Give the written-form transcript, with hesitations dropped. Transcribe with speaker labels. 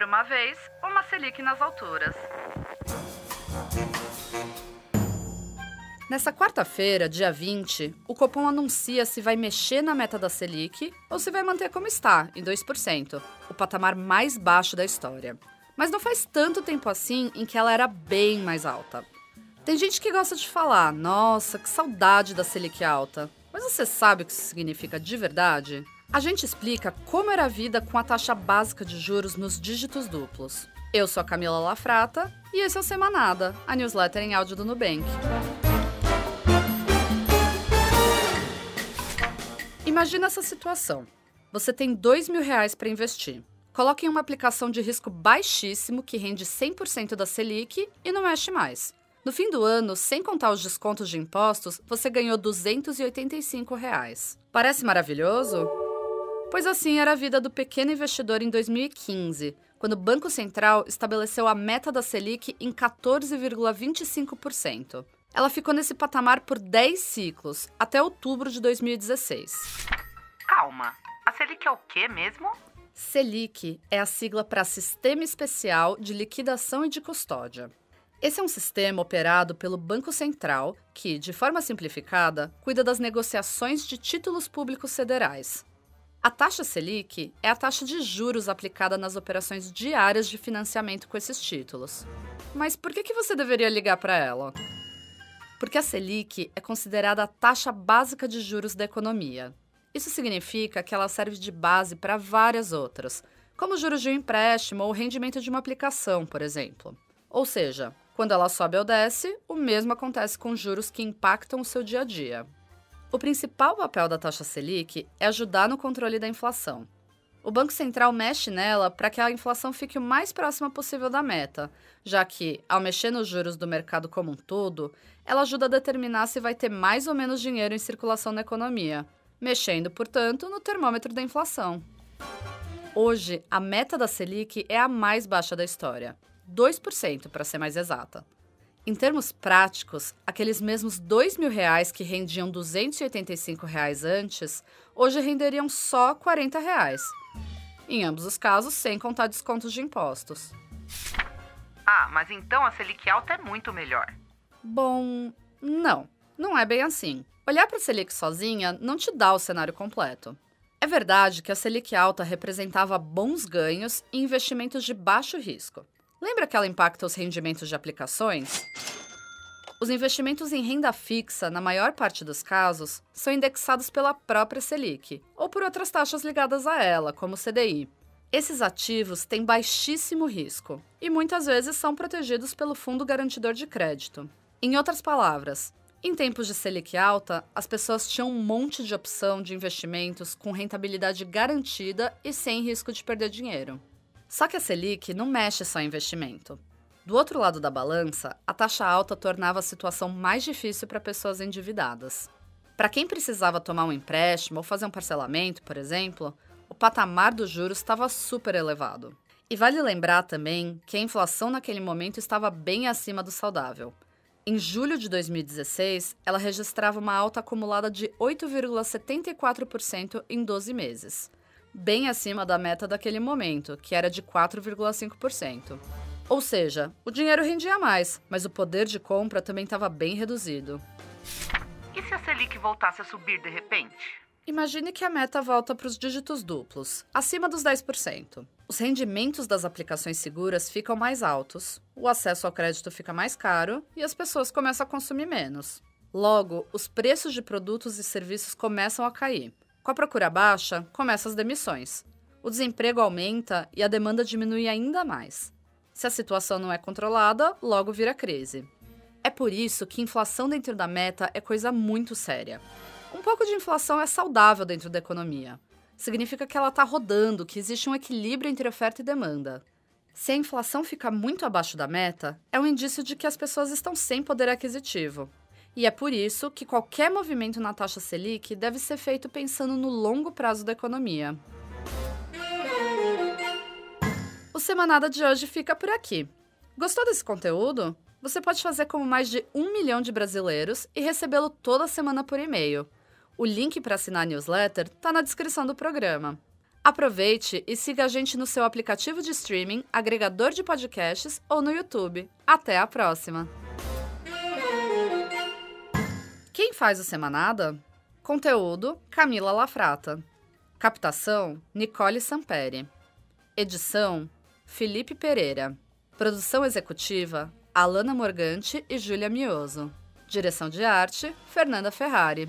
Speaker 1: Era uma vez uma Selic nas alturas. Nessa quarta-feira, dia 20, o Copom anuncia se vai mexer na meta da Selic ou se vai manter como está, em 2%, o patamar mais baixo da história. Mas não faz tanto tempo assim em que ela era bem mais alta. Tem gente que gosta de falar, nossa, que saudade da Selic alta. Mas você sabe o que isso significa de verdade? A gente explica como era a vida com a taxa básica de juros nos dígitos duplos. Eu sou a Camila Lafrata e esse é o Semanada, a newsletter em áudio do Nubank. Imagina essa situação. Você tem R$2.000 para investir. Coloque em uma aplicação de risco baixíssimo que rende 100% da Selic e não mexe mais. No fim do ano, sem contar os descontos de impostos, você ganhou R$285. Parece maravilhoso? Pois assim era a vida do pequeno investidor em 2015, quando o Banco Central estabeleceu a meta da Selic em 14,25%. Ela ficou nesse patamar por 10 ciclos, até outubro de 2016.
Speaker 2: Calma, a Selic é o quê mesmo?
Speaker 1: Selic é a sigla para Sistema Especial de Liquidação e de Custódia. Esse é um sistema operado pelo Banco Central que, de forma simplificada, cuida das negociações de títulos públicos federais. A taxa Selic é a taxa de juros aplicada nas operações diárias de financiamento com esses títulos. Mas por que você deveria ligar para ela? Porque a Selic é considerada a taxa básica de juros da economia. Isso significa que ela serve de base para várias outras, como juros de um empréstimo ou rendimento de uma aplicação, por exemplo. Ou seja, quando ela sobe ou desce, o mesmo acontece com juros que impactam o seu dia a dia. O principal papel da taxa Selic é ajudar no controle da inflação. O Banco Central mexe nela para que a inflação fique o mais próxima possível da meta, já que, ao mexer nos juros do mercado como um todo, ela ajuda a determinar se vai ter mais ou menos dinheiro em circulação na economia, mexendo, portanto, no termômetro da inflação. Hoje, a meta da Selic é a mais baixa da história, 2%, para ser mais exata. Em termos práticos, aqueles mesmos R$2.000 que rendiam R$285 antes, hoje renderiam só R$40. Em ambos os casos, sem contar descontos de impostos.
Speaker 2: Ah, mas então a Selic alta é muito melhor.
Speaker 1: Bom, não é bem assim. Olhar para a Selic sozinha não te dá o cenário completo. É verdade que a Selic alta representava bons ganhos e investimentos de baixo risco. Lembra que ela impacta os rendimentos de aplicações? Os investimentos em renda fixa, na maior parte dos casos, são indexados pela própria Selic ou por outras taxas ligadas a ela, como o CDI. Esses ativos têm baixíssimo risco e muitas vezes são protegidos pelo Fundo Garantidor de Crédito. Em outras palavras, em tempos de Selic alta, as pessoas tinham um monte de opção de investimentos com rentabilidade garantida e sem risco de perder dinheiro. Só que a Selic não mexe só em investimento. Do outro lado da balança, a taxa alta tornava a situação mais difícil para pessoas endividadas. Para quem precisava tomar um empréstimo ou fazer um parcelamento, por exemplo, o patamar dos juros estava super elevado. E vale lembrar também que a inflação naquele momento estava bem acima do saudável. Em julho de 2016, ela registrava uma alta acumulada de 8,74% em 12 meses. Bem acima da meta daquele momento, que era de 4,5%. Ou seja, o dinheiro rendia mais, mas o poder de compra também estava bem reduzido.
Speaker 2: E se a Selic voltasse a subir de repente?
Speaker 1: Imagine que a meta volta para os dígitos duplos, acima dos 10%. Os rendimentos das aplicações seguras ficam mais altos, o acesso ao crédito fica mais caro e as pessoas começam a consumir menos. Logo, os preços de produtos e serviços começam a cair. Com a procura baixa, começam as demissões. O desemprego aumenta e a demanda diminui ainda mais. Se a situação não é controlada, logo vira crise. É por isso que inflação dentro da meta é coisa muito séria. Um pouco de inflação é saudável dentro da economia. Significa que ela está rodando, que existe um equilíbrio entre oferta e demanda. Se a inflação fica muito abaixo da meta, é um indício de que as pessoas estão sem poder aquisitivo. E é por isso que qualquer movimento na taxa Selic deve ser feito pensando no longo prazo da economia. O Semanada de hoje fica por aqui. Gostou desse conteúdo? Você pode fazer como mais de 1 milhão de brasileiros e recebê-lo toda semana por e-mail. O link para assinar a newsletter está na descrição do programa. Aproveite e siga a gente no seu aplicativo de streaming, agregador de podcasts ou no YouTube. Até a próxima! Quem faz o Semanada? Conteúdo: Camila Lafrata. Captação: Nicole Samperi. Edição: Felipe Pereira. Produção executiva: Alana Morgante e Júlia Mioso. Direção de arte: Fernanda Ferrari.